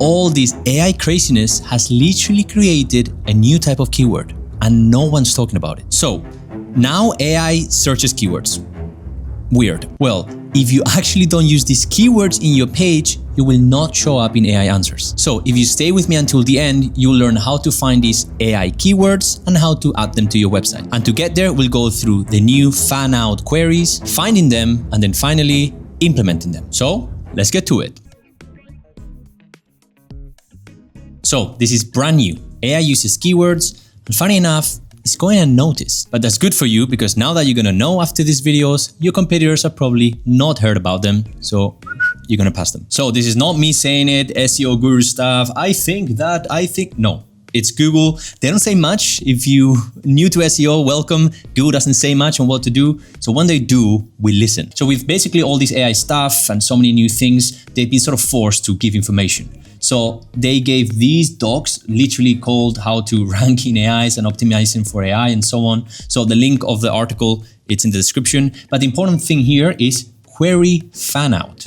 All this AI craziness has literally created a new type of keyword, and no one's talking about it. So now AI searches keywords. Weird. Well, if you actually don't use these keywords in your page, you will not show up in AI answers. So if you stay with me until the end, you'll learn how to find these AI keywords and how to add them to your website. And to get there, we'll go through the new fan out queries, finding them, and then finally implementing them. So let's get to it. So this is brand new. AI uses keywords, and funny enough, it's going unnoticed. But that's good for you, because now that you're gonna know after these videos, your competitors have probably not heard about them, so you're gonna pass them. So this is not me saying it, SEO guru stuff. No. It's Google. They don't say much. If you're new to SEO, welcome. Google doesn't say much on what to do. So when they do, we listen. So with basically all this AI stuff and so many new things, they've been sort of forced to give information. So they gave these docs literally called How to Rank in AIs and Optimizing for AI and so on. So the link of the article, it's in the description. But the important thing here is query fan out.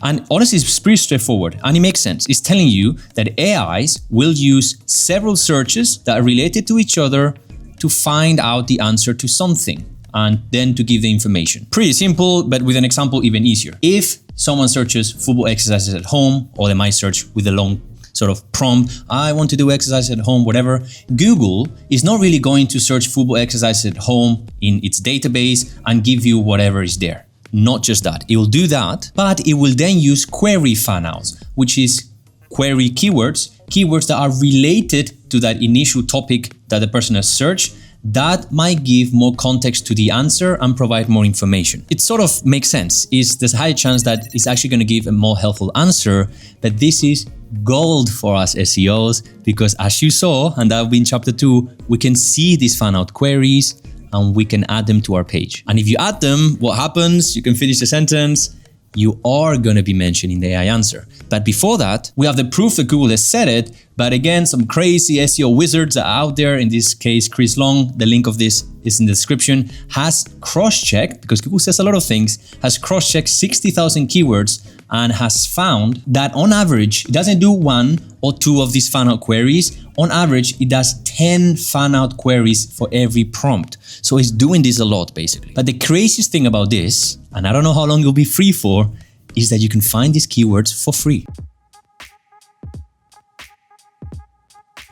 And honestly, it's pretty straightforward and it makes sense. It's telling you that AIs will use several searches that are related to each other to find out the answer to something and then to give the information. Pretty simple, but with an example even easier. If someone searches football exercises at home, or they might search with a long sort of prompt, I want to do exercise at home, whatever, Google is not really going to search football exercises at home in its database and give you whatever is there. Not just that, it will do that, but it will then use query fan outs, which is query keywords that are related to that initial topic that the person has searched, that might give more context to the answer and provide more information. It sort of makes sense. There's a high chance that it's actually going to give a more helpful answer, but this is gold for us SEOs, because as you saw, and that will be in chapter 2, we can see these fan out queries and we can add them to our page. And if you add them, what happens? You can finish the sentence. You are going to be mentioned in the AI answer. But before that, we have the proof that Google has said it. But again, some crazy SEO wizards are out there. In this case, Chris Long, the link of this is in the description, has cross-checked, because Google says a lot of things, has cross-checked 60,000 keywords and has found that on average, it doesn't do 1 or 2 of these fan out queries. On average, it does 10 fan out queries for every prompt. So it's doing this a lot, basically. But the craziest thing about this, and I don't know how long it'll be free for, is that you can find these keywords for free.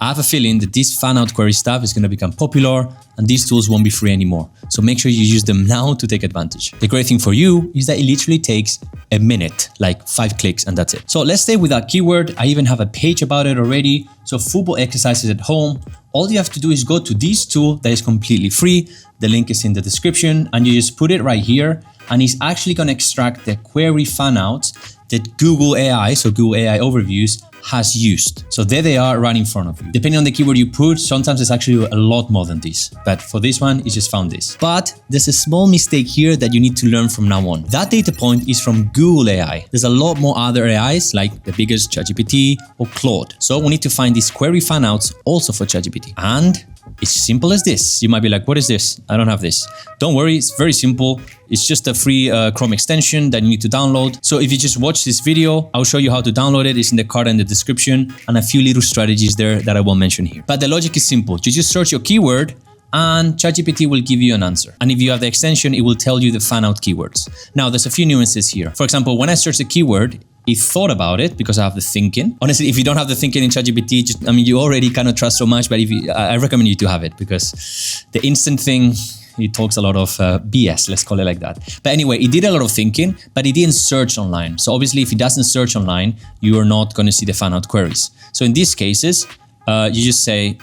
I have a feeling that this fan out query stuff is going to become popular and these tools won't be free anymore. So make sure you use them now to take advantage. The great thing for you is that it literally takes a minute, like 5 clicks, and that's it. So let's stay with that keyword. I even have a page about it already. So football exercises at home. All you have to do is go to this tool that is completely free. The link is in the description, and you just put it right here, and it's actually going to extract the query fan outs that Google AI, so Google AI Overviews, has used. So there they are right in front of you. Depending on the keyword you put, sometimes it's actually a lot more than this. But for this one, it just found this. But there's a small mistake here that you need to learn from now on. That data point is from Google AI. There's a lot more other AIs, like the biggest ChatGPT or Claude. So we need to find these query fan outs also for ChatGPT. And it's simple as this. You might be like, what is this? I don't have this. Don't worry, it's very simple. It's just a free Chrome extension that you need to download. So if you just watch this video, I'll show you how to download it. It's in the card and the description, and a few little strategies there that I won't mention here. But the logic is simple. You just search your keyword and ChatGPT will give you an answer. And if you have the extension, it will tell you the fan out keywords. Now, there's a few nuances here. For example, when I search a keyword, it thought about it because I have the thinking. Honestly, if you don't have the thinking in ChatGPT, you already kind of trust so much, but I recommend you to have it, because the instant thing, it talks a lot of BS, let's call it like that. But anyway, it did a lot of thinking, but it didn't search online. So obviously, if it doesn't search online, you are not going to see the fan out queries. So in these cases, you just say,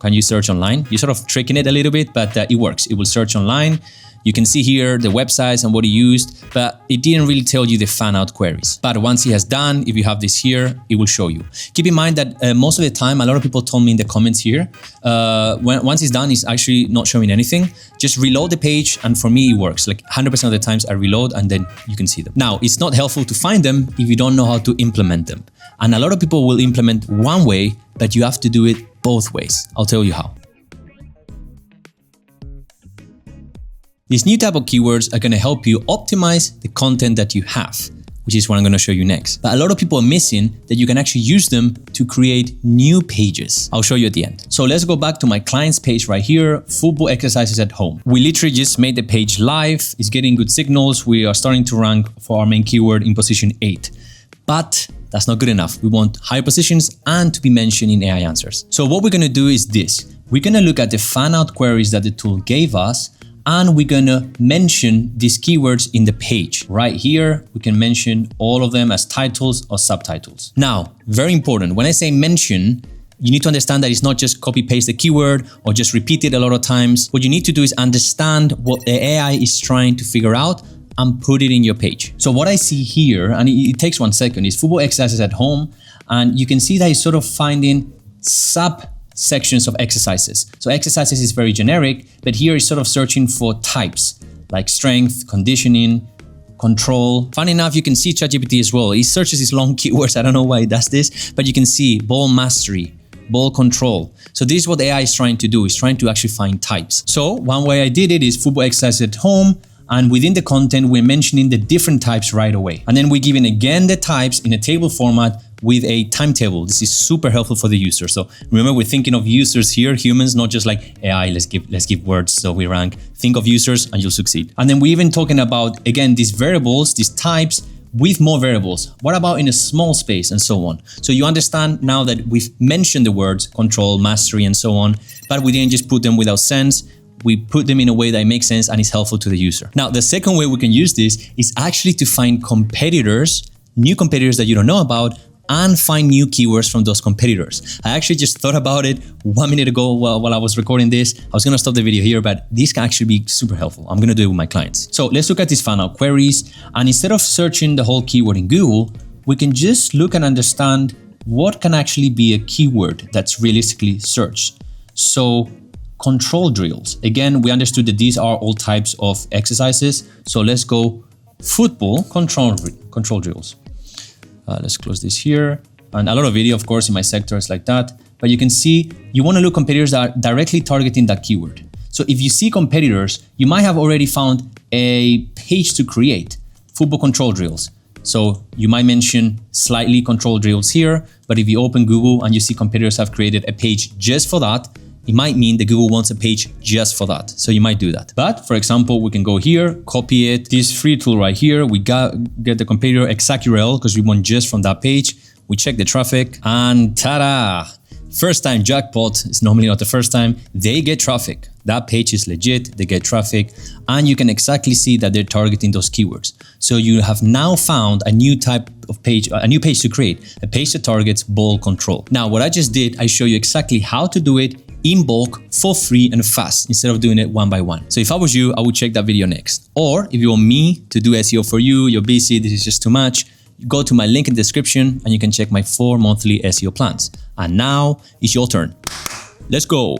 can you search online? You're sort of tricking it a little bit, but it works. It will search online. You can see here the websites and what he used, but it didn't really tell you the fan out queries. But once he has done, if you have this here, it will show you. Keep in mind that most of the time, a lot of people told me in the comments here, once it's done, it's actually not showing anything. Just reload the page, and for me, it works. Like 100% of the times I reload and then you can see them. Now, it's not helpful to find them if you don't know how to implement them. And a lot of people will implement one way, but you have to do it both ways. I'll tell you how. These new type of keywords are going to help you optimize the content that you have. which is what I'm going to show you next. But a lot of people are missing that you can actually use them to create new pages. I'll show you at the end. So let's go back to my client's page right here, football exercises at home. We literally just made the page live. It's getting good signals. We are starting to rank for our main keyword in position 8. But that's not good enough. We want higher positions and to be mentioned in AI answers. So what we're going to do is this. We're going to look at the fan out queries that the tool gave us, and we're going to mention these keywords in the page. Right here, we can mention all of them as titles or subtitles. Now, very important, when I say mention, you need to understand that it's not just copy paste the keyword or just repeat it a lot of times. What you need to do is understand what the AI is trying to figure out and put it in your page. So what I see here, and it takes 1 second, is football exercises at home. And you can see that it's sort of finding subsections of exercises. So exercises is very generic, but here it's sort of searching for types like strength, conditioning, control. Funny enough, you can see ChatGPT as well. It searches these long keywords. I don't know why it does this, but you can see ball mastery, ball control. So this is what the AI is trying to do. It's trying to actually find types. So one way I did it is football exercise at home. And within the content, we're mentioning the different types right away. And then we're giving again the types in a table format with a timetable. This is super helpful for the user. So remember, we're thinking of users here, humans, not just like AI, let's give words so we rank. Think of users and you'll succeed. And then we're even talking about, again, these variables, these types with more variables. What about in a small space and so on? So you understand now that we've mentioned the words control, mastery, and so on, but we didn't just put them without sense. We put them in a way that makes sense and is helpful to the user. Now, the second way we can use this is actually to find competitors, new competitors that you don't know about, and find new keywords from those competitors. I actually just thought about it 1 minute ago while I was recording this. I was gonna stop the video here, but this can actually be super helpful. I'm gonna do it with my clients. So let's look at these fan out queries. And instead of searching the whole keyword in Google, we can just look and understand what can actually be a keyword that's realistically searched. So control drills. Again, we understood that these are all types of exercises. So let's go football control drills. Let's close this here. And a lot of video, of course, in my sector is like that. But you can see you want to look competitors that are directly targeting that keyword. So if you see competitors, you might have already found a page to create, football control drills. So you might mention slightly control drills here, but if you open Google and you see competitors have created a page just for that, it might mean that Google wants a page just for that. So you might do that. But for example, we can go here, copy it. This free tool right here, we get the competitor exact URL because we want just from that page. We check the traffic and ta-da! First time jackpot. It's normally not the first time. They get traffic. That page is legit. They get traffic and you can exactly see that they're targeting those keywords. So you have now found a new type of page, a new page to create, a page that targets ball control. Now, what I just did, I show you exactly how to do it in bulk, for free and fast, instead of doing it one by one. So if I was you, I would check that video next. Or if you want me to do SEO for you, you're busy, this is just too much, go to my link in the description and you can check my 4 monthly SEO plans. And now it's your turn. Let's go.